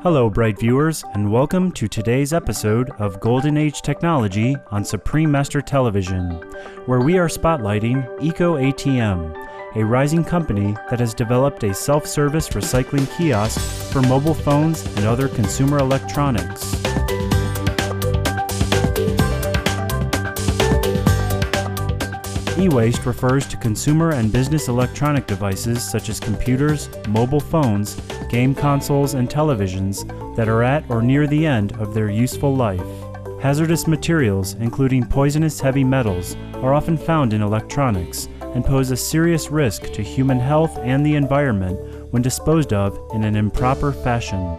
Hello, bright viewers, and welcome to today's episode of Golden Age Technology on Supreme Master Television, where we are spotlighting EcoATM, a rising company that has developed a self-service recycling kiosk for mobile phones and other consumer electronics. E-waste refers to consumer and business electronic devices such as computers, mobile phones, game consoles, and televisions that are at or near the end of their useful life. Hazardous materials, including poisonous heavy metals, are often found in electronics and pose a serious risk to human health and the environment when disposed of in an improper fashion.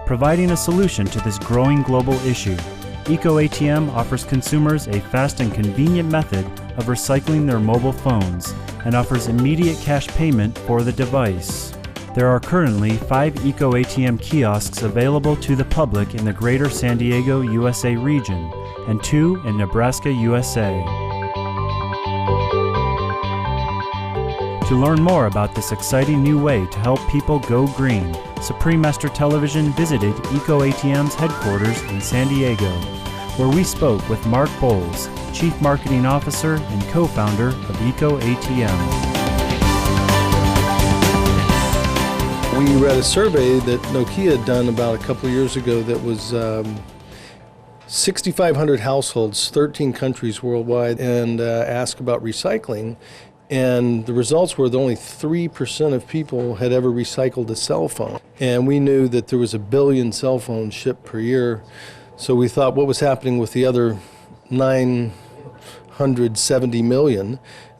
Providing a solution to this growing global issue, EcoATM offers consumers a fast and convenient method of recycling their mobile phones and offers immediate cash payment for the device. There are currently 5 EcoATM kiosks available to the public in the greater San Diego, USA region, and 2 in Nebraska, USA. To learn more about this exciting new way to help people go green, Supreme Master Television visited EcoATM's headquarters in San Diego, where we spoke with Mark Bowles, Chief Marketing Officer and co-founder of EcoATM. We read a survey that Nokia had done about a couple of years ago that was 6,500 households, 13 countries worldwide, and asked about recycling. And the results were that only 3% of people had ever recycled a cell phone. And we knew that there was 1 billion cell phones shipped per year. So we thought, what was happening with the other 970 million?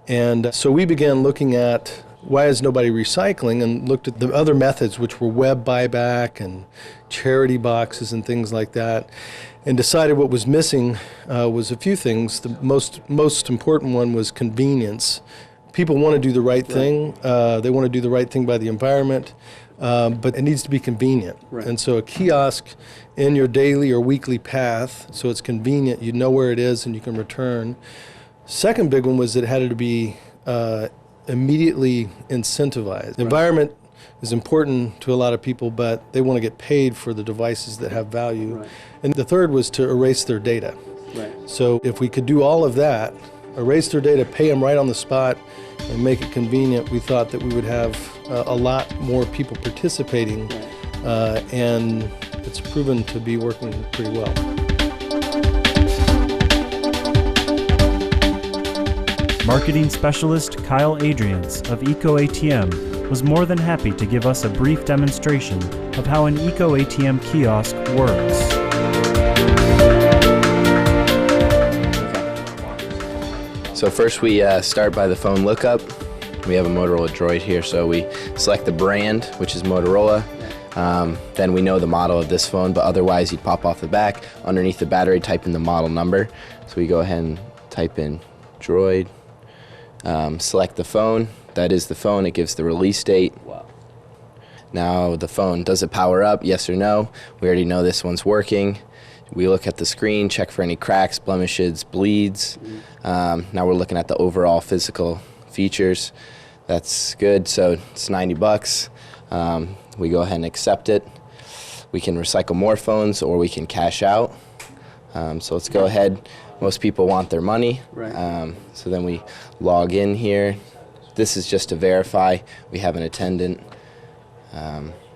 And so we began looking at why is nobody recycling, and looked at the other methods, which were web buyback and charity boxes and things like that, and decided what was missing was a few things. The most important one was convenience. People want to do the right thing. They want to do the right thing by the environment, but it needs to be convenient. Right. And so a kiosk in your daily or weekly path, so it's convenient, you know where it is and you can return. Second big one was that it had to be immediately incentivized. The environment is important to a lot of people, but they want to get paid for the devices that have value. Right. And the third was to erase their data. Right. So if we could do all of that, erase their data, pay them right on the spot, and make it convenient, we thought that we would have a lot more people participating, and it's proven to be working pretty well. Marketing specialist Kyle Adriance of EcoATM was more than happy to give us a brief demonstration of how an EcoATM kiosk works. So first we start by the phone lookup. We have a Motorola Droid here, so we select the brand, which is Motorola. Then we know the model of this phone, but otherwise you'd pop off the back. Underneath the battery, type in the model number. So we go ahead and type in Droid. Select the phone. That is the phone. It gives the release date. Wow. Now the phone, does it power up? Yes or no? We already know this one's working. We look at the screen, check for any cracks, blemishes, bleeds. Now we're looking at the overall physical features. That's good, so it's $90. We go ahead and accept it. We can recycle more phones or we can cash out. So let's go ahead. Most people want their money. Right. So then we log in here. This is just to verify we have an attendant.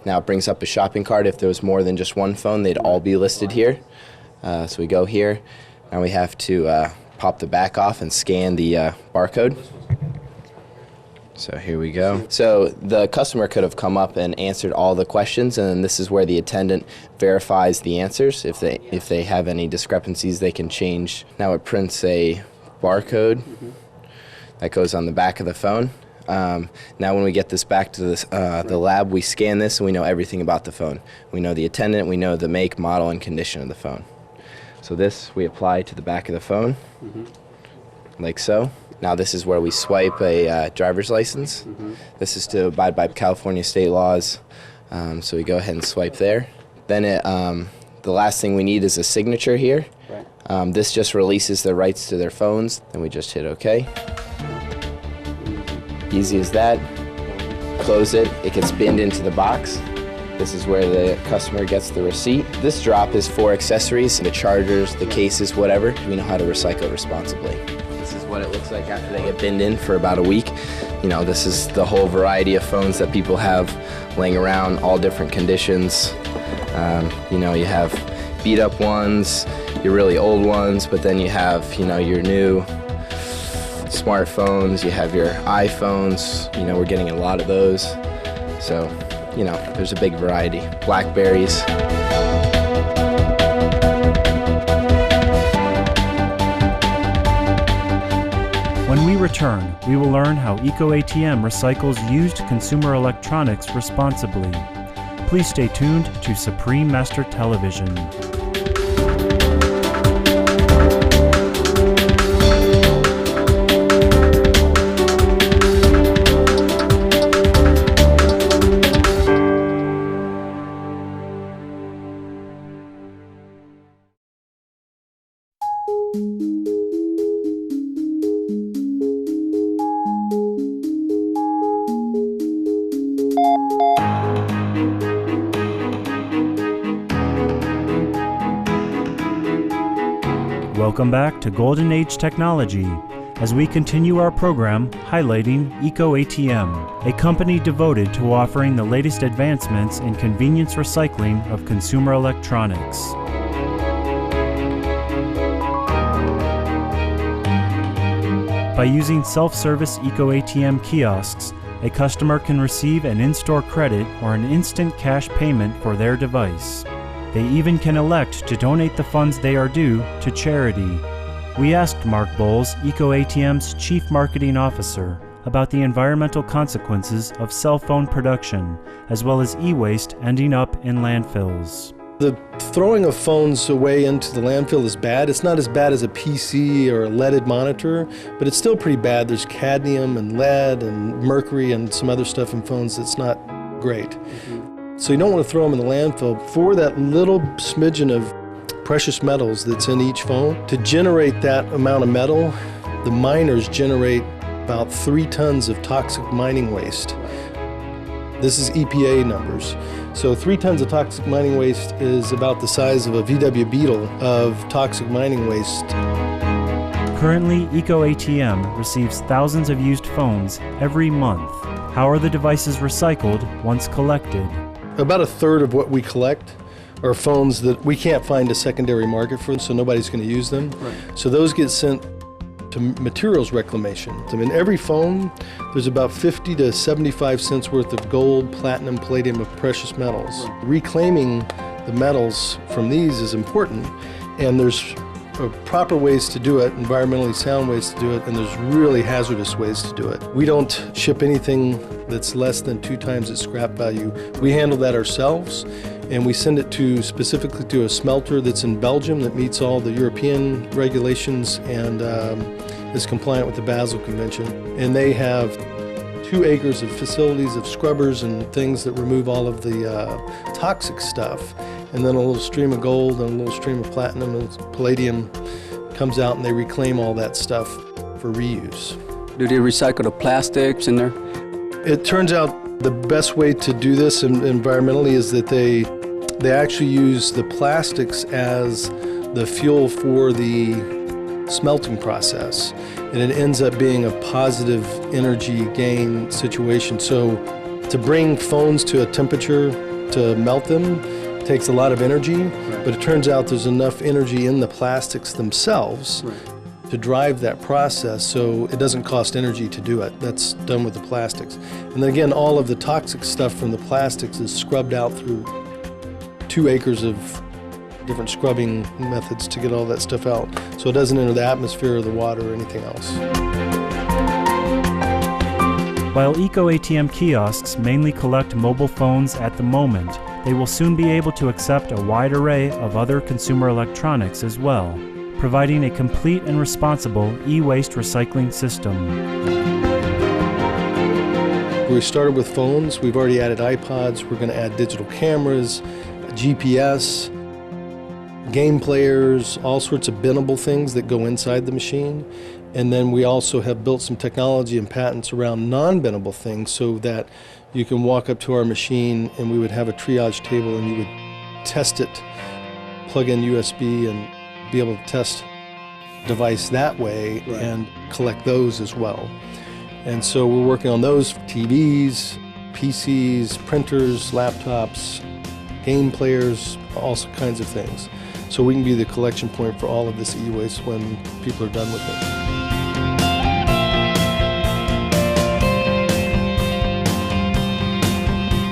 Now it brings up a shopping cart. If there was more than just one phone, they'd all be listed here. So we go here. Now we have to pop the back off and scan the barcode. So here we go. So the customer could have come up and answered all the questions, and then this is where the attendant verifies the answers. If they have any discrepancies, they can change. Now it prints a barcode that goes on the back of the phone. Now when we get this back to the lab, we scan this and we know everything about the phone. We know the attendant, we know the make, model, and condition of the phone. So this we apply to the back of the phone, like so. Now this is where we swipe a driver's license. This is to abide by California state laws. So we go ahead and swipe there. Then the last thing we need is a signature here. This just releases the rights to their phones. Then we just hit OK. Easy as that. Close it. It gets binned into the box. This is where the customer gets the receipt. This drop is for accessories, the chargers, the cases, whatever. We know how to recycle responsibly. This is what it looks like after they get binned in for about a week. You know, this is the whole variety of phones that people have laying around, all different conditions. You know, you have beat up ones, your really old ones, but then you have, you know, your new smartphones, you have your iPhones, you know, we're getting a lot of those. So, you know, there's a big variety. Blackberries. When we return, we will learn how EcoATM recycles used consumer electronics responsibly. Please stay tuned to Supreme Master Television. Welcome back to Golden Age Technology as we continue our program highlighting EcoATM, a company devoted to offering the latest advancements in convenience recycling of consumer electronics. By using self-service EcoATM kiosks, a customer can receive an in-store credit or an instant cash payment for their device. They even can elect to donate the funds they are due to charity. We asked Mark Bowles, EcoATM's Chief Marketing Officer, about the environmental consequences of cell phone production, as well as e-waste ending up in landfills. The throwing of phones away into the landfill is bad. It's not as bad as a PC or a leaded monitor, but it's still pretty bad. There's cadmium and lead and mercury and some other stuff in phones that's not great. So you don't want to throw them in the landfill. For that little smidgen of precious metals that's in each phone, to generate that amount of metal, the miners generate about 3 tons of toxic mining waste. This is EPA numbers. So 3 tons of toxic mining waste is about the size of a VW Beetle of toxic mining waste. Currently, EcoATM receives thousands of used phones every month. How are the devices recycled once collected? About a third of what we collect are phones that we can't find a secondary market for, so nobody's going to use them. Right. So those get sent to materials reclamation. In every phone, there's about 50 to 75 cents worth of gold, platinum, palladium of precious metals. Right. Reclaiming the metals from these is important, and there's proper ways to do it, environmentally sound ways to do it, and there's really hazardous ways to do it. We don't ship anything that's less than 2 times its scrap value. We handle that ourselves, and we send it specifically to a smelter that's in Belgium that meets all the European regulations and is compliant with the Basel Convention. And they have 2 acres of facilities of scrubbers and things that remove all of the toxic stuff. And then a little stream of gold and a little stream of platinum and palladium comes out, and they reclaim all that stuff for reuse. Do they recycle the plastics in there? It turns out the best way to do this environmentally is that they actually use the plastics as the fuel for the smelting process, and it ends up being a positive energy gain situation. So to bring phones to a temperature to melt them takes a lot of energy, but it turns out there's enough energy in the plastics themselves to drive that process, so it doesn't cost energy to do it. That's done with the plastics. And then again, all of the toxic stuff from the plastics is scrubbed out through 2 acres of different scrubbing methods to get all that stuff out, so it doesn't enter the atmosphere or the water or anything else. While EcoATM kiosks mainly collect mobile phones at the moment, they will soon be able to accept a wide array of other consumer electronics as well, providing a complete and responsible e-waste recycling system. We started with phones. We've already added iPods. We're going to add digital cameras, GPS, game players, all sorts of binnable things that go inside the machine. And then we also have built some technology and patents around non-binnable things so that you can walk up to our machine and we would have a triage table and you would test it, plug in USB and be able to test device that way and collect those as well. And so we're working on those TVs, PCs, printers, laptops, game players, all kinds of things. So we can be the collection point for all of this e-waste when people are done with it.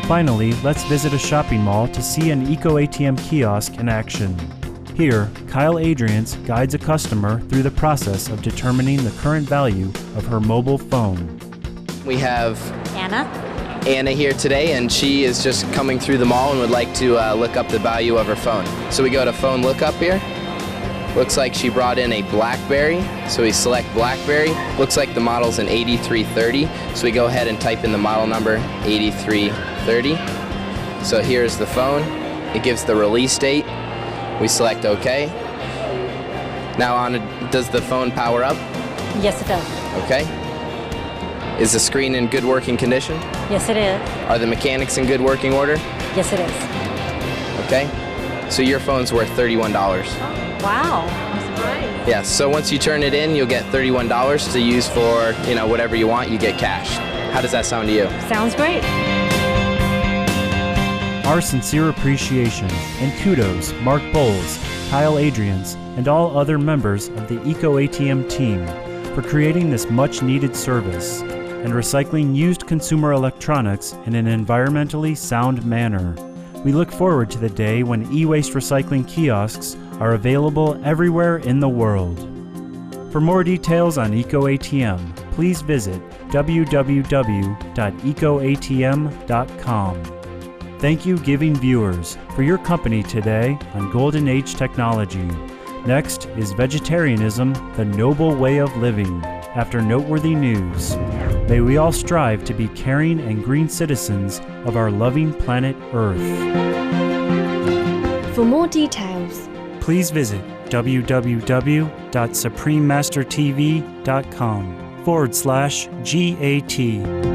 Finally, let's visit a shopping mall to see an EcoATM kiosk in action. Here, Kyle Adriance guides a customer through the process of determining the current value of her mobile phone. We have Anna here today, and she is just coming through the mall and would like to look up the value of her phone. So we go to phone lookup here. Looks like she brought in a BlackBerry, so we select BlackBerry. Looks like the model's an 8330, so we go ahead and type in the model number 8330. So here's the phone. It gives the release date. We select OK. Now does the phone power up? Yes, it does. Okay. Is the screen in good working condition? Yes, it is. Are the mechanics in good working order? Yes, it is. Okay. So your phone's worth $31. Wow. I'm surprised. Yes, so once you turn it in, you'll get $31 to use for, whatever you want. You get cash. How does that sound to you? Sounds great. Our sincere appreciation and kudos Mark Bowles, Kyle Adriance, and all other members of the EcoATM team for creating this much-needed service and recycling used consumer electronics in an environmentally sound manner. We look forward to the day when e-waste recycling kiosks are available everywhere in the world. For more details on EcoATM, please visit www.ecoatm.com. Thank you, giving viewers, for your company today on Golden Age Technology. Next is Vegetarianism, the Noble Way of Living, after noteworthy news. May we all strive to be caring and green citizens of our loving planet Earth. For more details, please visit www.suprememastertv.com/GAT.